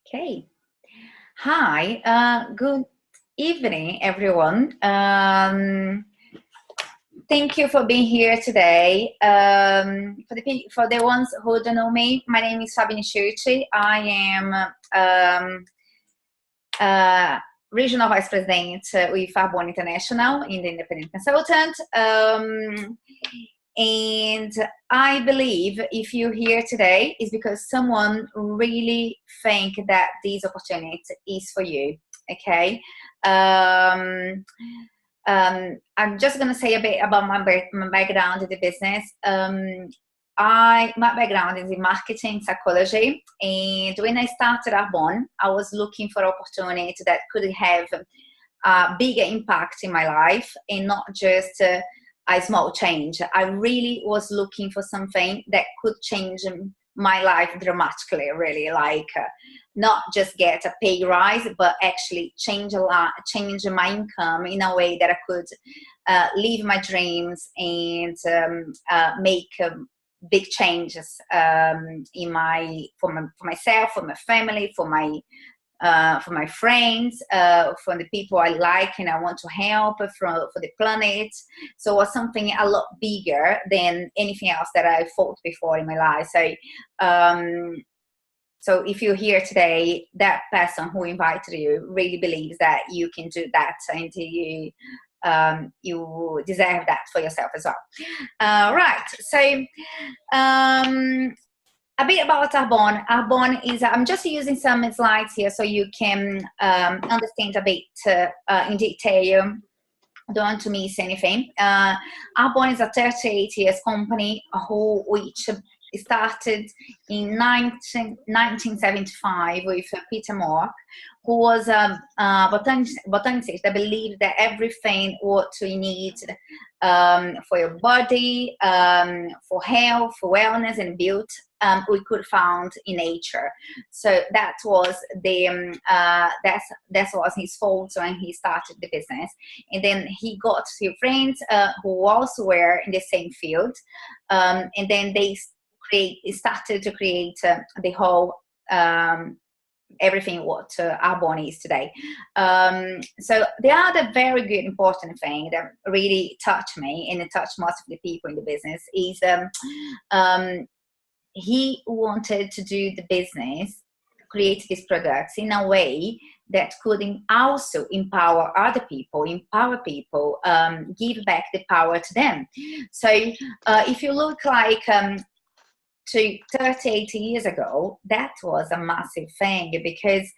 Okay. Hi. Good evening, everyone. Thank you for being here today. For the ones who don't know me, my name is Fabia Nishiuchi. I am Regional Vice President with Arbonne International in the Independent Consultant. And I believe if you're here today is because someone really think that this opportunity is for you. Okay. I'm just going to say a bit about my background in the business. My background is in marketing psychology, and when I started Arbonne, I was looking for opportunity that could have a bigger impact in my life and not just a small change. I really was looking for something that could change my life dramatically, really, like not just get a pay rise, but actually change a lot, change my income in a way that I could live my dreams and make big changes in for myself, for my family, for my friends, for the people I like and I want to help, for the planet. So it was something a lot bigger than anything else that I thought before in my life. So if you're here today, that person who invited you really believes that you can do that, and you deserve that for yourself as well. Right. So a bit about Arbonne. Arbonne is, I'm just using some slides here so you can understand a bit in detail. Don't want to miss anything. Arbonne is a 38 years company which started in 1975 with Peter Moore, who was a botanicist that believed that everything what we need for your body, for health, for wellness and beauty, we could find in nature. So that was that was his fault when he started the business. And then he got two friends who also were in the same field, and then they started to create the whole everything what Arbonne is today. So the other very good important thing that really touched me and it touched most of the people in the business is he wanted to do the business, create these products in a way that could also empower other people, give back the power to them. So if you look like to 38 years ago, that was a massive thing, because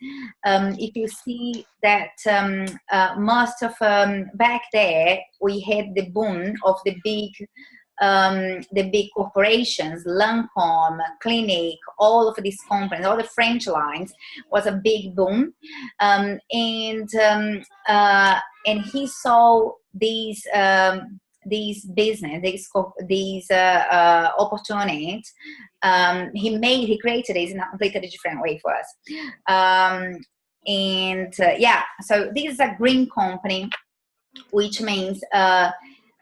if you see that most of back there we had the boom of the big corporations, Lancome, Clinique, all of these companies, all the French lines was a big boom, and he saw these business, these opportunities. He created it in a completely different way for us. So this is a green company, which means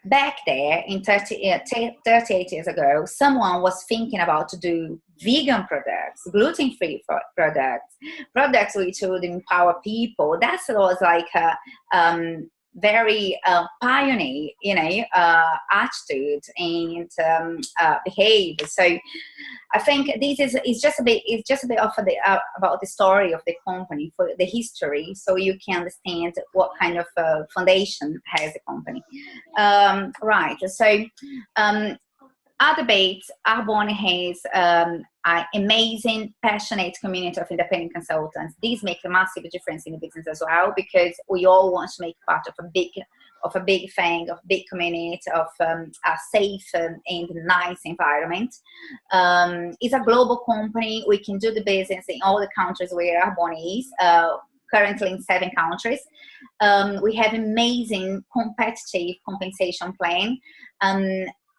back there in 38 years ago, someone was thinking about to do vegan products, gluten-free products which would empower people. That was like a very pioneer, attitude and behavior. So I think this is just a bit of about the story of the company, for the history, so you can understand what kind of foundation has the company. Right. So other bits, Arbonne has an amazing, passionate community of independent consultants. These make a massive difference in the business as well, because we all want to make part of a big thing, of big community, of a safe and nice environment. It's a global company. We can do the business in all the countries where Arbonne is. Currently in 7 countries. We have amazing competitive compensation plan.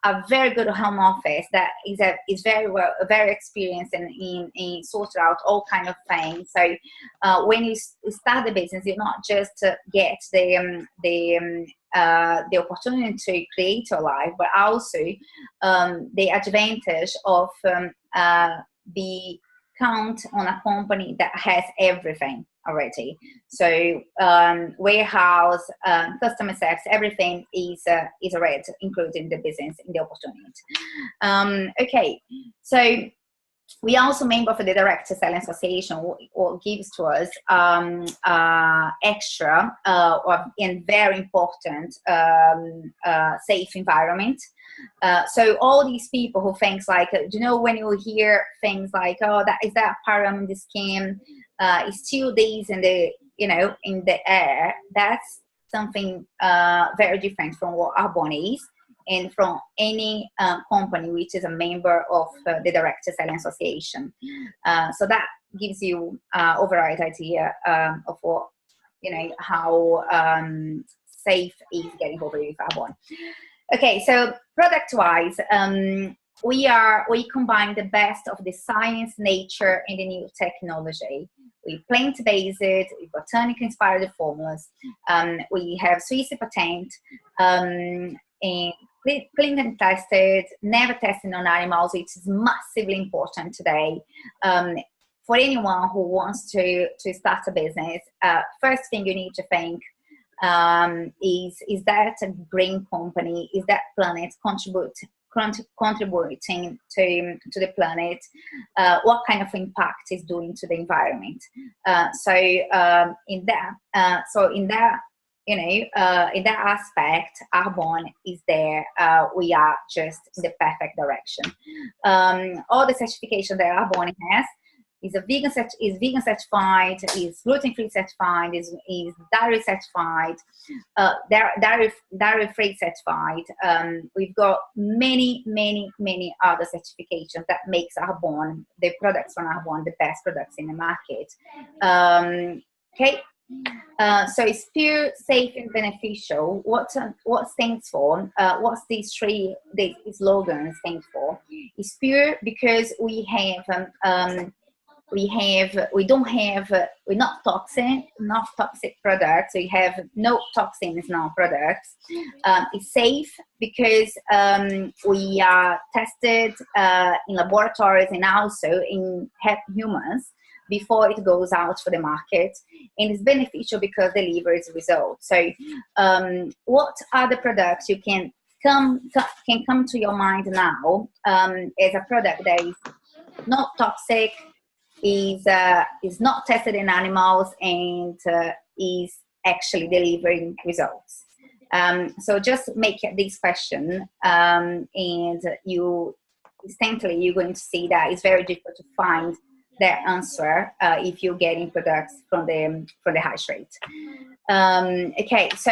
A very good home office that is very experienced in sorting out all kind of things. So when you start the business, you not just get the opportunity to create your life, but also the advantage of be count on a company that has everything already. So warehouse, customer service, everything is already included in the business, in the opportunity. Okay, so we also member of the Direct Selling Association, what gives to us extra and very important safe environment. So all these people who thinks like, you know, when you hear things like, oh, that is that pyramid scheme, it's still days in the, you know, in the air. That's something very different from what Arbonne is, and from any company which is a member of the Direct Selling Association. So that gives you overall idea of what, you know, how safe is getting over with Arbonne. Okay, so product-wise, we combine the best of the science, nature, and the new technology. We plant-based, we botanic-inspired formulas. We have Swiss patent, and clean and tested, never tested on animals, which is massively important today. For anyone who wants to start a business, first thing you need to think is that a green company? Is that planet contributing to the planet? What kind of impact is doing to the environment? In that you know, in that aspect, Arbonne is there. We are just in the perfect direction. All the certification that Arbonne has is vegan certified, is gluten-free certified, is dairy certified, dairy-free certified. We've got many other certifications that makes Arbonne, the products from Arbonne, the best products in the market. Okay. So it's pure, safe, and beneficial. What stands for? What's these three slogans stand for? It's pure because we're not toxic products. We have no toxins in our products. It's safe because we are tested in laboratories and also in humans before it goes out for the market, and it's beneficial because it delivers results. So what are the products you can come to your mind now as a product that is not toxic, is not tested in animals, and is actually delivering results? So just make this question, and you instantly you're going to see that it's very difficult to find that answer if you're getting products from the high street. Okay, so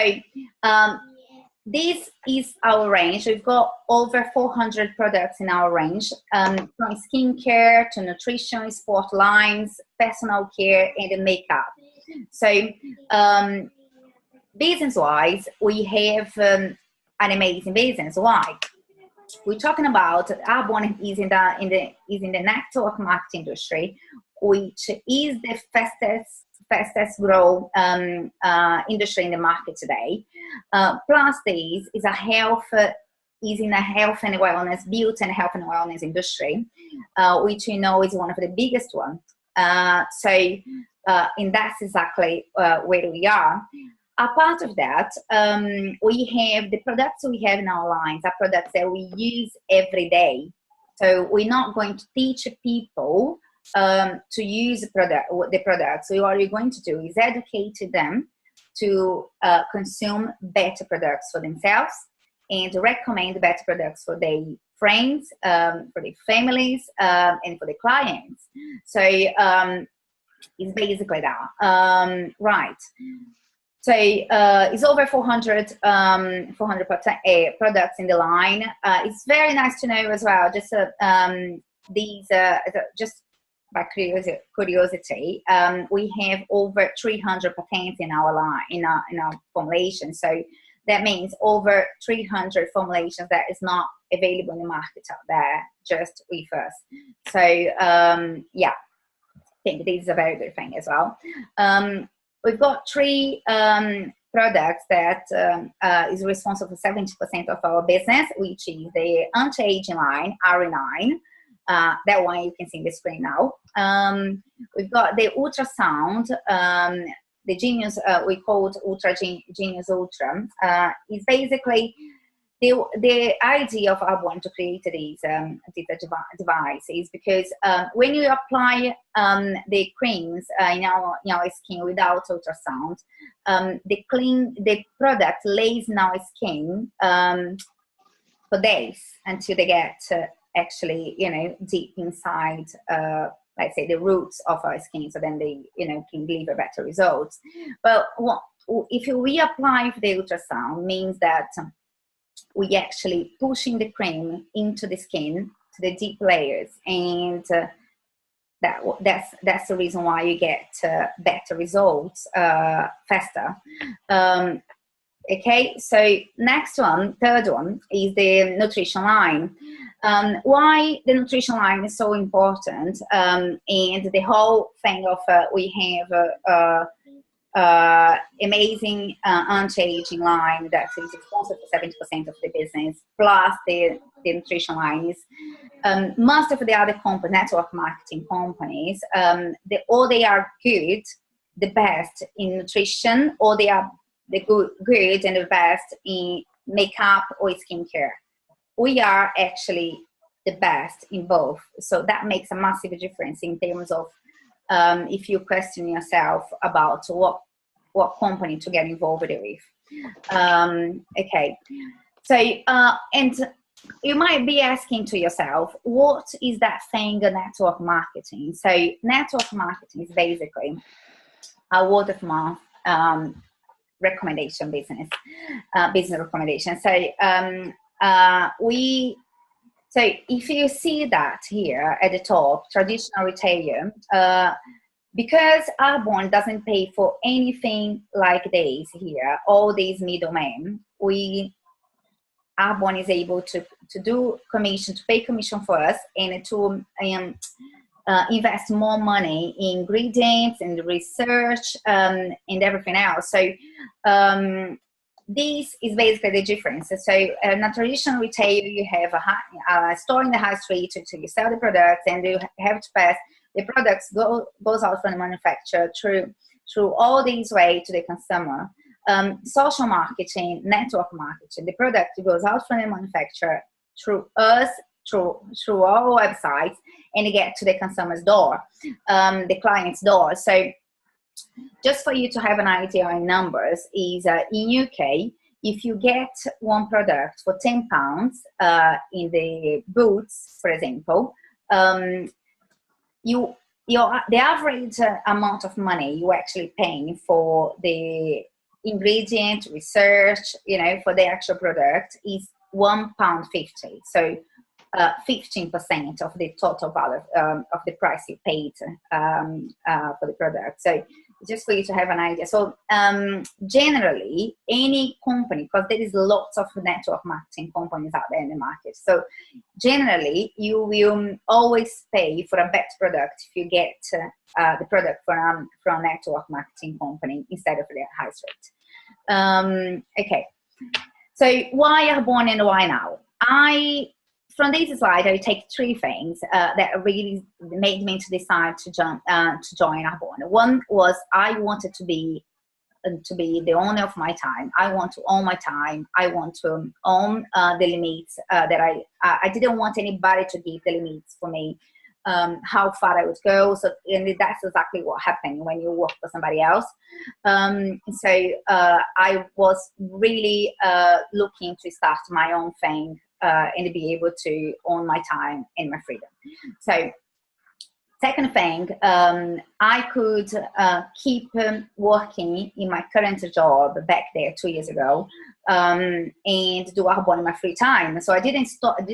this is our range. We've got over 400 products in our range, from skincare to nutrition, sport lines, personal care, and makeup. So business-wise, we have an amazing business. Why? We're talking about Arbonne is in the network marketing industry, which is the fastest grow industry in the market today. Plus, this is in the health and wellness, beauty and health and wellness industry, which we know is one of the biggest ones. And that's exactly where we are. Apart of that, we have the products we have in our lines are products that we use every day. So we're not going to teach people to use the products. So what we're going to do is educate them to consume better products for themselves and to recommend better products for their friends, for their families, and for the clients. So it's basically that. Right. So it's over 400 products in the line. It's very nice to know as well. Just just by curiosity, we have over 300 patents in our line in our formulation. So that means over 300 formulations that is not available in the market out there, just with us. So yeah, I think this is a very good thing as well. We've got three products that is responsible for 70% of our business, which is the anti-aging line, RE9, That one you can see in the screen now. We've got the ultrasound, the Genius, we called Genius Ultra. Is basically the idea of Arbonne to create these device is because when you apply the creams in our skin without ultrasound, the product lays in our skin for days until they get actually, deep inside, let's say, the roots of our skin, so then they, can deliver better results. But if you reapply the ultrasound, means that we actually pushing the cream into the skin to the deep layers, and that's the reason why you get better results faster. Okay, so next one, third one, is the nutrition line. Why the nutrition line is so important, and the whole thing of we have amazing anti-aging line that is responsible for 70% of the business, plus the nutrition line is most of the other network marketing companies, or they are good, the best in nutrition, or they are the good and the best in makeup or skincare. We are actually the best in both, so that makes a massive difference in terms of if you question yourself about what company to get involved with. Okay, so and you might be asking to yourself, what is that thing, network marketing? So network marketing is basically a word of mouth recommendation business recommendation. So so if you see that here at the top, traditional retailer, because Arbonne doesn't pay for anything like this here, all these middlemen, Arbonne is able to do commission, to pay commission for us, and to invest more money in ingredients and research and everything else. So this is basically the difference. So in a traditional retailer, you have a store in the high street, so you sell the products, and you have to pass the products goes out from the manufacturer through all these ways to the consumer. Social marketing, network marketing, the product goes out from the manufacturer through us, through our websites, and get to the consumer's door, the client's door. So just for you to have an idea in numbers, is in UK, if you get one product for £10 in the Boots, for example, the average amount of money you actually paying for the ingredient research, for the actual product is £1.50. So 15% of the total value of the price you paid for the product. So just for you to have an idea. So generally, any company, because there is lots of network marketing companies out there in the market, so generally you will always pay for a better product if you get the product from a network marketing company instead of the high street. Okay, so why Arbonne and why now? From this slide, I take three things that really made me to decide to join Arbonne. One was I wanted to be the owner of my time. I want to own my time. I want to own the limits that I didn't want anybody to give the limits for me, how far I would go. So, and that's exactly what happened when you work for somebody else. So I was really looking to start my own thing. And be able to own my time and my freedom. So, second thing, I could keep working in my current job back there 2 years ago, and do Arbonne in my free time. So I didn't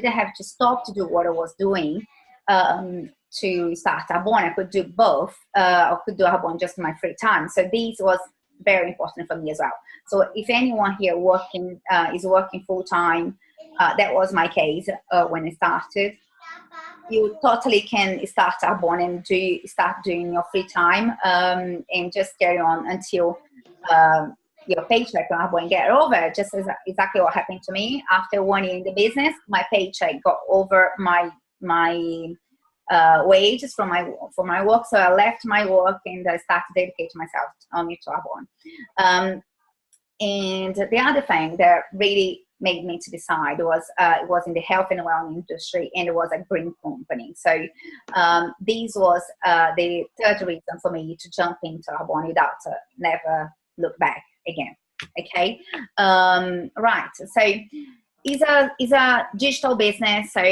have to stop to do what I was doing to start Arbonne. I could do both. I could do Arbonne just in my free time. So this was very important for me as well. So if anyone here is working full time, that was my case when I started. You totally can start Arbonne and start doing your free time and just carry on until your paycheck on Arbonne get over. Just exactly what happened to me. After 1 year in the business, my paycheck got over my my wages from my work. So I left my work and I started dedicating myself only to Arbonne. And the other thing that really made me to decide was it was in the health and wellness industry, and it was a green company. So this was the third reason for me to jump into Arbonne without never look back again. Okay, right. So it's a digital business. So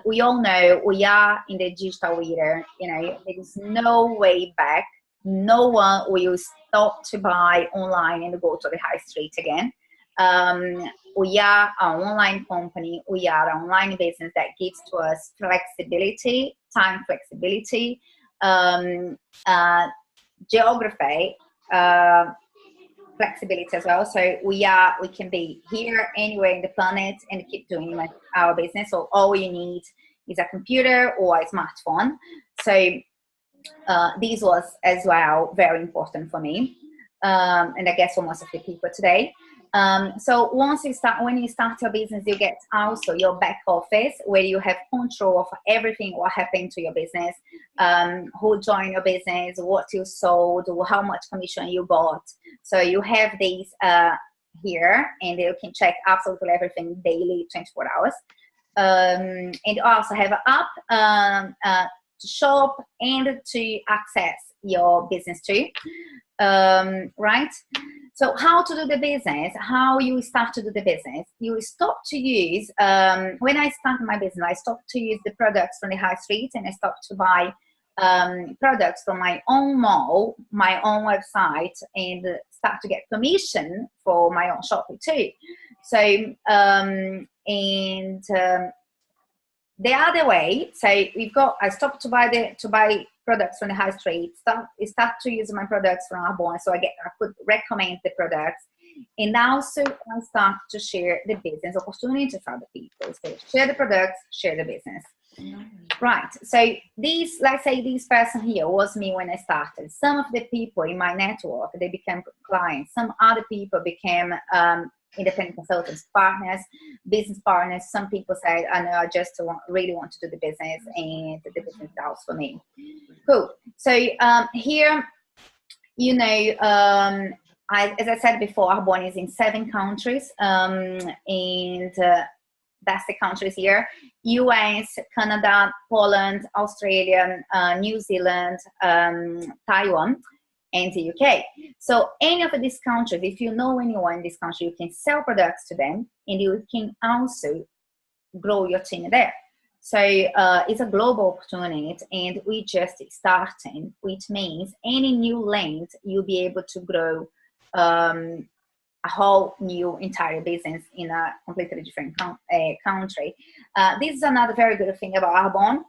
we all know we are in the digital era. You know, there is no way back. No one will stop to buy online and go to the high street again. We are an online company. We are an online business that gives to us flexibility, time flexibility, geography, flexibility as well. So we can be here anywhere in the planet and keep doing our business. So all you need is a computer or a smartphone. So this was as well very important for me, and I guess for most of the people today. So when you start your business, you get also your back office where you have control of everything, what happened to your business, who joined your business, what you sold, how much commission you got. So you have these here, and you can check absolutely everything daily, 24 hours. And you also have an app to shop and to access your business too, right? So how to do the business, how you start to do the business. You stop to use, when I started my business, I stopped to use the products from the high street, and I stopped to buy products from my own mall, my own website, and start to get commission for my own shopping too. So, the other way, so I stopped to buy products from the high street, start to use my products from Arbonne, so I could recommend the products, and also I start to share the business opportunity for other people. So share the products, share the business. Right. So let's say this person here was me when I started. Some of the people in my network, they became clients. Some other people became independent consultants, partners, business partners. Some people said, I know, I just really want to do the business, and the business house for me. Cool. So here, you know, as I said before, Arbonne is in 7 countries, and that's the countries here: US, Canada, Poland, Australia, New Zealand, Taiwan, and the UK. So any of these countries, if you know anyone in this country, you can sell products to them, and you can also grow your team there. So it's a global opportunity, and we just starting, which means any new land, you'll be able to grow a whole new entire business in a completely different country. This is another very good thing about Arbonne.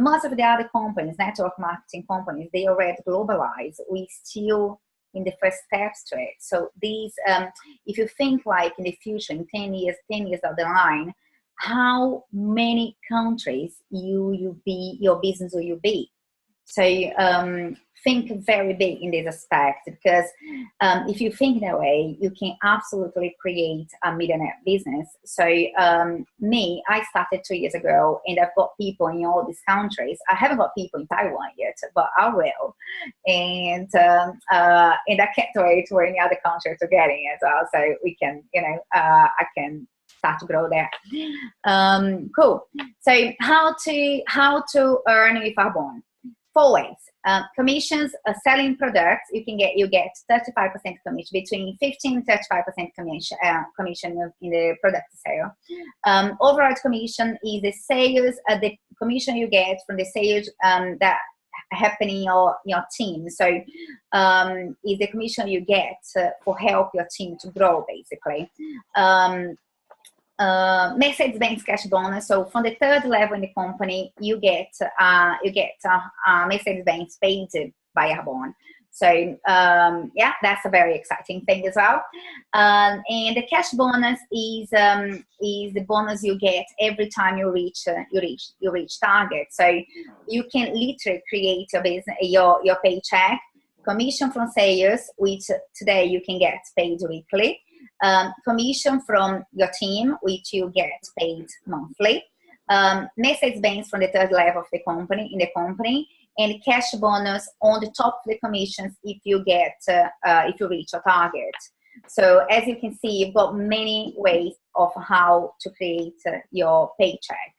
Most of the other companies, network marketing companies, they already globalized. We still in the first steps to it. So these, if you think like in the future, in 10 years down the line, how many countries your business will you be? So think very big in this aspect, because if you think that way, you can absolutely create a millionaire business. So me, I started 2 years ago, and I've got people in all these countries. I haven't got people in Taiwan yet, but I will. And I can't wait for any other country to get in as well, so we can, I can start to grow there. Cool. So how to earn with Arbonne? 4 ways. Commissions, selling products, you get 35% commission, between 15 and 35% commission in the product sale. Overall commission is the sales, the commission you get from the sales that happen in your team. So is the commission you get for help your team to grow, basically. Mercedes-Benz cash bonus. So from the 3rd level in the company, you get Mercedes-Benz paid by Arbonne. So yeah, that's a very exciting thing as well. And the cash bonus is the bonus you get every time you reach target. So you can literally create your business, your paycheck, commission from sales, which today you can get paid weekly. Commission from your team, which you get paid monthly. Mercedes-Benz from the third level of the company, and cash bonus on the top of the commissions if you reach your target. So as you can see, you've got many ways of how to create your paycheck.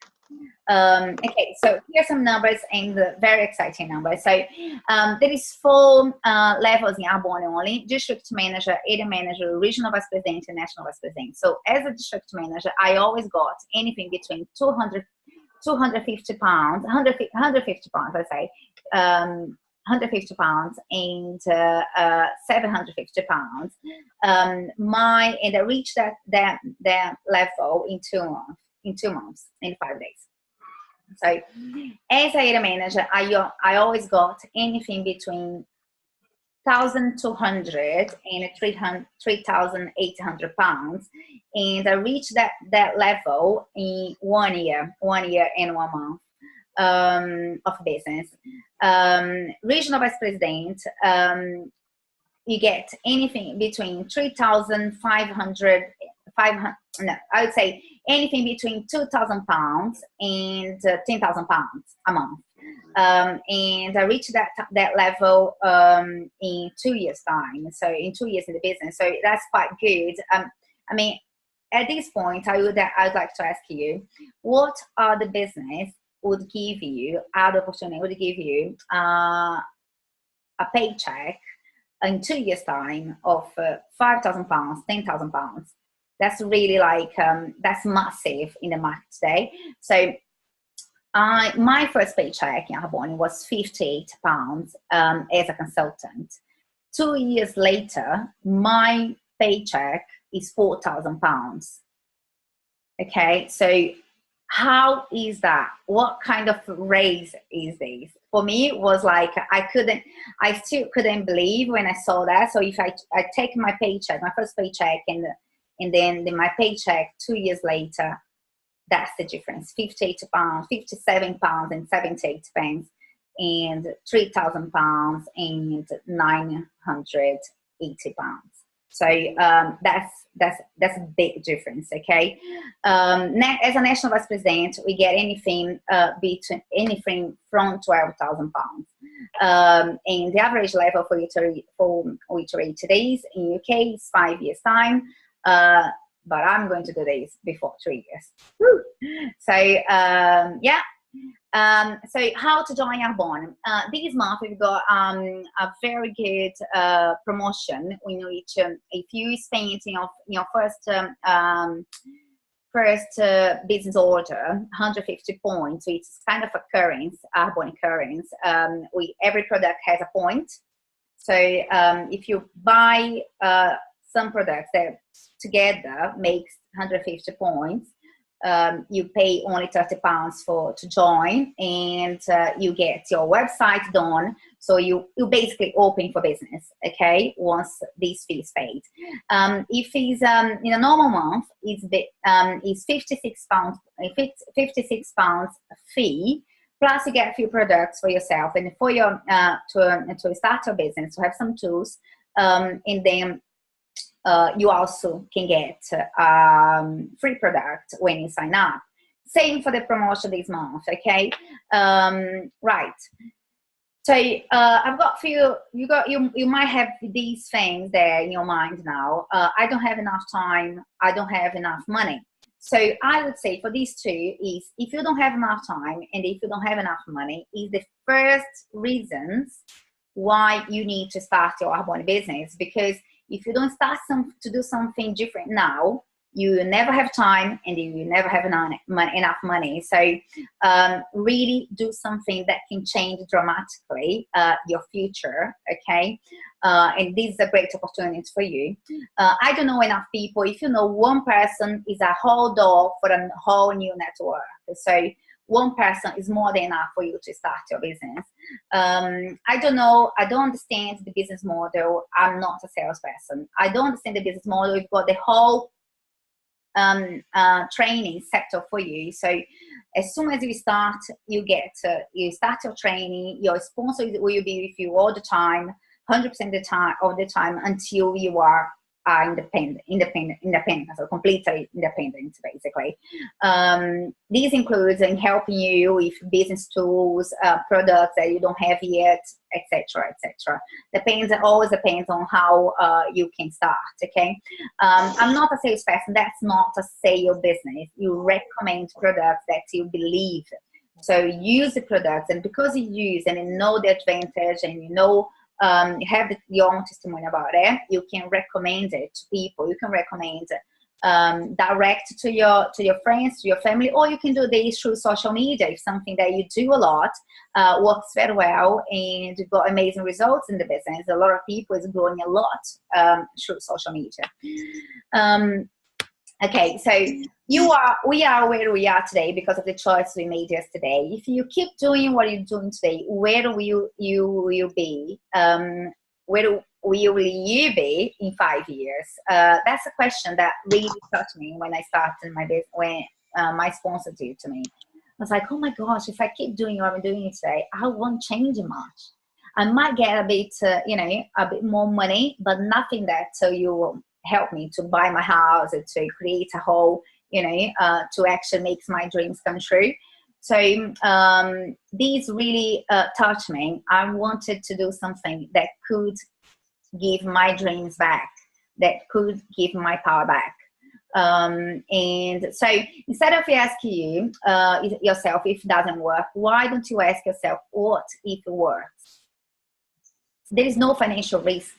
Okay, so here's some numbers, and very exciting numbers. So there is 4 levels in Arbonne only: district manager, area manager, regional vice president, and national vice president. So as a district manager, I always got anything between 250 pounds, 150 pounds, let's say, 150 pounds and 750 pounds. And I reached that level in 2 months, in 5 days. So as a area manager, I always got anything between 1,200 and 3,800 pounds, and I reached that level in 1 year and 1 month of business. Regional vice president, you get anything between 3,500, I would say anything between 2,000 pounds and 10,000 pounds a month. And I reached that level in 2 years' time. So in 2 years in the business, so that's quite good. I mean, at this point, I'd like to ask you, what are the business would give you, other opportunity would give you a paycheck in 2 years' time of 5,000 pounds, 10,000 pounds? That's really like, that's massive in the market today. So my first paycheck in Arbonne was 58 pounds as a consultant. 2 years later, my paycheck is 4,000 pounds. Okay, so how is that? What kind of raise is this? For me, it was like, I still couldn't believe when I saw that. So if I take my paycheck, my first paycheck, and then my paycheck 2 years later, that's the difference: 58 pounds, 57 pounds and 78 pence, and 3,000 pounds and 980 pounds. So that's a big difference. Okay, as a national vice president, we get anything from 12,000 pounds, and the average level for which today's in UK is 5 years time. But I'm going to do this before 3 years. Woo! So yeah. So how to join Arbonne? This month we've got a very good promotion in which if you spend your first business order 150 points, which is kind of a currency, Arbonne currency. Every product has a point. So if you buy some products that together makes 150 points, you pay only 30 pounds to join, and you get your website done. So you basically open for business, okay, once this fee is paid. If it's in a normal month, it's 56 pounds fee, plus you get a few products for yourself and for your to start your business, to have some tools, and then you also can get free product when you sign up. Same for the promotion this month, okay? Right. So I've got few. You might have these things there in your mind now. I don't have enough time. I don't have enough money. So I would say for these two is, if you don't have enough time and if you don't have enough money, is the first reasons why you need to start your Arbonne business. Because if you don't start to do something different now, you never have time and you never have enough money. So really do something that can change dramatically your future, okay? And this is a great opportunity for you. I don't know enough people. If you know one person, is a whole door for a whole new network. So one person is more than enough for you to start your business. I don't know. I don't understand the business model. I'm not a salesperson. I don't understand the business model. We've got the whole training sector for you. So as soon as you start, you start your training. Your sponsor will be with you all the time, 100% of the time until you are are independent, so completely independent, basically. This includes in helping you with business tools, products that you don't have yet, etc., etc. Always depends on how you can start. Okay, I'm not a salesperson. That's not a sale business. You recommend products that you believe. So use the products, and because you use and you know the advantage, and you know have your own testimony about it, you can recommend it to people. You can recommend direct to your friends, to your family, or you can do this through social media. If something that you do a lot works very well and you've got amazing results in the business, a lot of people is growing a lot through social media. Okay, so we are where we are today because of the choice we made yesterday. If you keep doing what you're doing today, where will you be? Where will you be in 5 years? That's a question that really touched me when I started my business, when my sponsor did to me. I was like, oh my gosh, if I keep doing what I'm doing today, I won't change much. I might get a bit, a bit more money, but nothing that you will help me to buy my house, to create a whole, to actually make my dreams come true. So these really touched me. I wanted to do something that could give my dreams back, that could give my power back. And so instead of asking you yourself if it doesn't work, why don't you ask yourself, what if it works? There is no financial risk.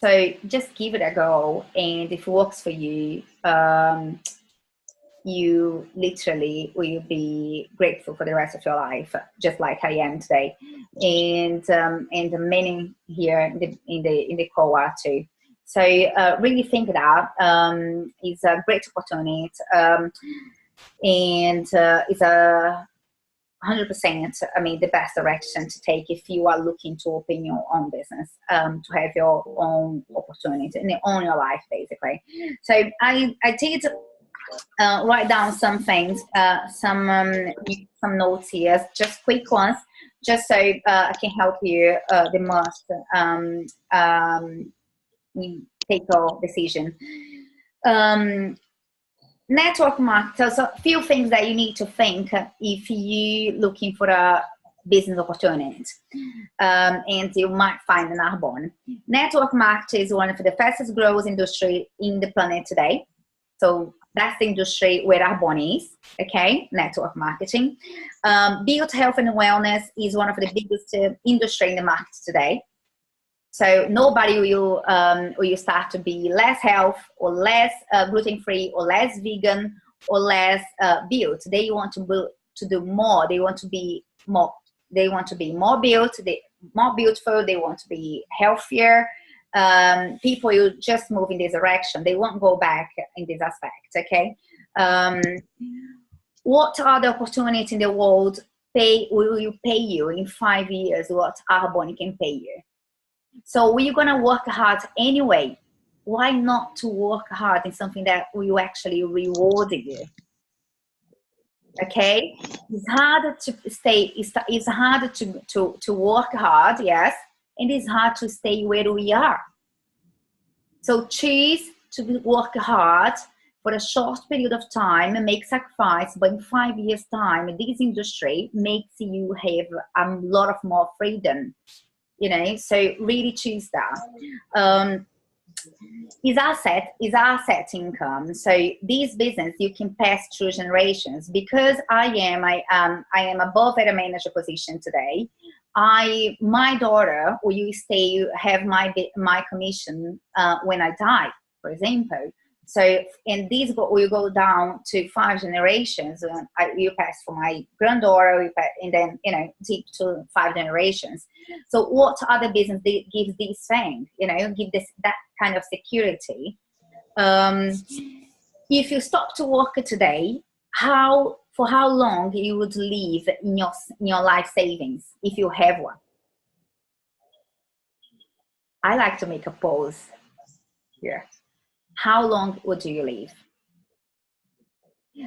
So just give it a go, and if it works for you, you literally will be grateful for the rest of your life, just like I am today, and many here in the call are too. So really think that it's a great opportunity, and it's a 100%, the best direction to take if you are looking to open your own business, to have your own opportunity and own your life, basically. So I did write down some things, some notes here, just quick ones, just so I can help you the most take your decision. Network marketing. So a few things that you need to think if you're looking for a business opportunity, and you might find an Arbonne. Network marketing is one of the fastest growing industry in the planet today. So that's the industry where Arbonne is, okay? Network marketing. Build health and wellness is one of the biggest industry in the market today. So nobody will start to be less health or less gluten-free or less vegan or less built. They want to do more. They want to be more. They want to be more built. More beautiful. They want to be healthier. People will just move in this direction. They won't go back in this aspect. Okay. What are the opportunities in the world will you pay you in 5 years? What Arbonne can pay you? So we're going to work hard anyway. Why not to work hard in something that will actually reward you? Okay? It's hard to stay, it's hard to work hard, yes, and it's hard to stay where we are. So choose to work hard for a short period of time and make sacrifice, but in 5 years' time, this industry makes you have a lot of more freedom. So really choose that. Is asset income. So this business you can pass through generations. Because I am above at a manager position today. My daughter will have my commission when I die, for example. So, and these will go down to 5 generations. I will pass for my granddaughter, and then deep to 5 generations. So, what other business gives this thing? Give that kind of security. If you stop to work today, for how long you would live in your life savings if you have one? I like to make a pause here. How long would you live?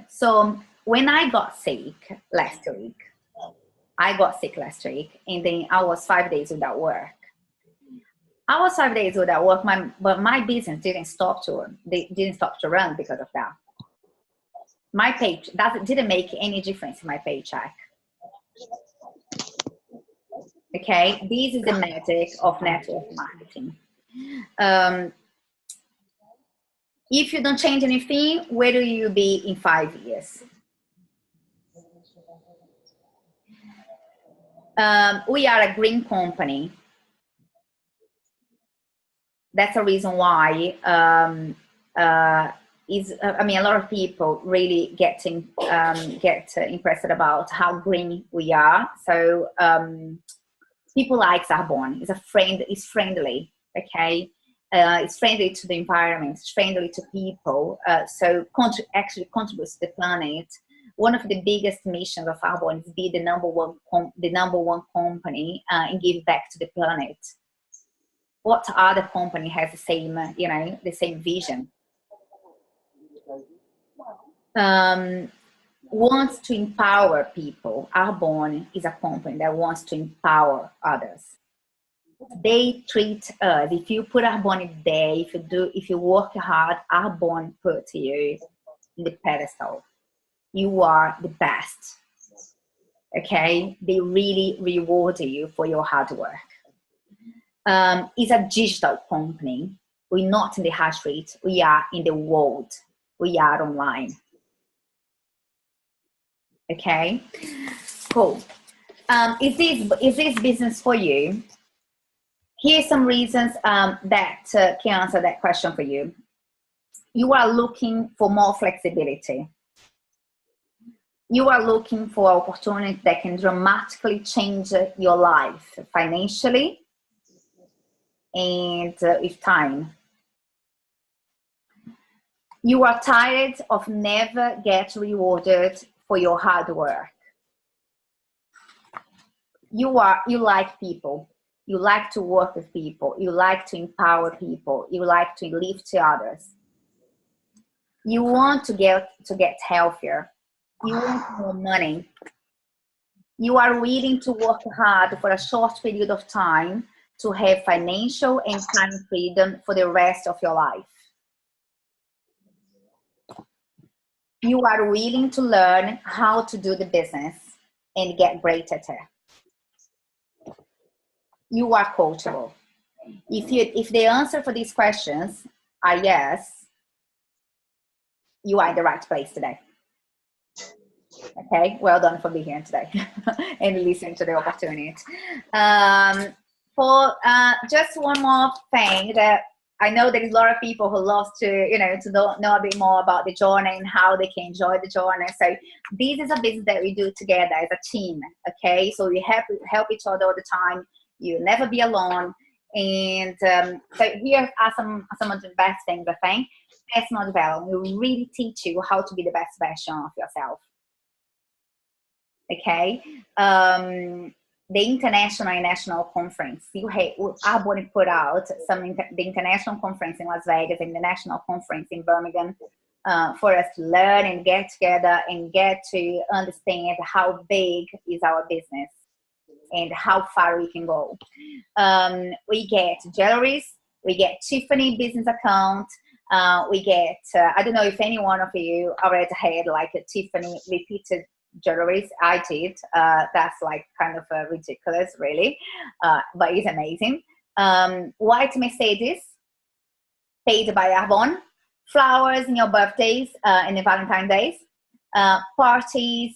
So when I got sick last week, and then I was 5 days without work. I was 5 days without work, but my business didn't stop to run. They didn't stop to run because of that. My pay that didn't make any difference in my paycheck. Okay, this is the magic of network marketing. If you don't change anything, where will you be in 5 years? We are a green company. That's the reason why a lot of people really get impressed about how green we are. So people like Arbonne. It's friendly, okay? It's friendly to the environment, it's friendly to people, so actually contributes to the planet. One of the biggest missions of Arbonne is be the number one company and give back to the planet. What other company has the same, the same vision? Wants to empower people. Arbonne is a company that wants to empower others. They treat us, if you put Arbonne there, if you work hard, Arbonne puts you in the pedestal. You are the best. Okay? They really reward you for your hard work. It's a digital company. We're not in the high street. We are in the world. We are online. Okay? Cool. Is this business for you? Here's some reasons that can answer that question for you. You are looking for more flexibility. You are looking for opportunities that can dramatically change your life financially and with time. You are tired of never get rewarded for your hard work. You like people. You like to work with people. You like to empower people. You like to lift others. You want to get healthier. You want more money. You are willing to work hard for a short period of time to have financial and time freedom for the rest of your life. You are willing to learn how to do the business and get great at it. You are coachable. If the answer for these questions are yes, you are in the right place today. Okay, well done for being here today and listening to the opportunity. For just one more thing, that I know there's a lot of people who love to know a bit more about the journey and how they can enjoy the journey. So this is a business that we do together as a team. Okay, so we help each other all the time. You'll never be alone. And so here are some of the best things, I think. Personal development will really teach you how to be the best version of yourself. Okay, the international and national conference. Arbonne put out the international conference in Las Vegas and the national conference in Birmingham for us to learn and get together and get to understand how big is our business and how far we can go. We get jewelries, we get Tiffany business account, we get, I don't know if any one of you already had like a Tiffany repeated jewelries. I did. That's like kind of ridiculous, really, but it's amazing. White Mercedes, paid by Arbonne. Flowers in your birthdays and the Valentine's days. Parties,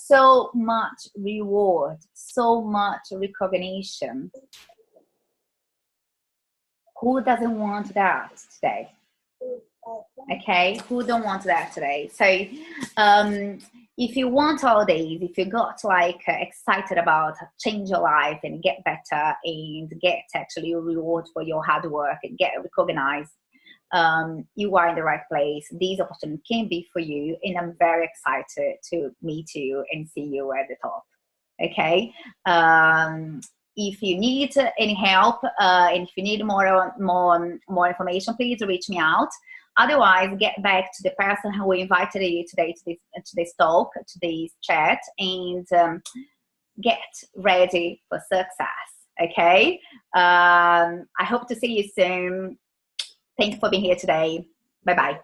so much reward, so much recognition. Who doesn't want that today? Okay, who don't want that today? So if you want all these, if you got like excited about change your life and get better and get actually a reward for your hard work and get recognized, you are in the right place. These opportunities can be for you, and I'm very excited to meet you and see you at the top. Okay, if you need any help and if you need more information, please reach me out. Otherwise, get back to the person who invited you today to this talk, to this chat, and get ready for success. Okay. I hope to see you soon. Thank you for being here today. Bye-bye.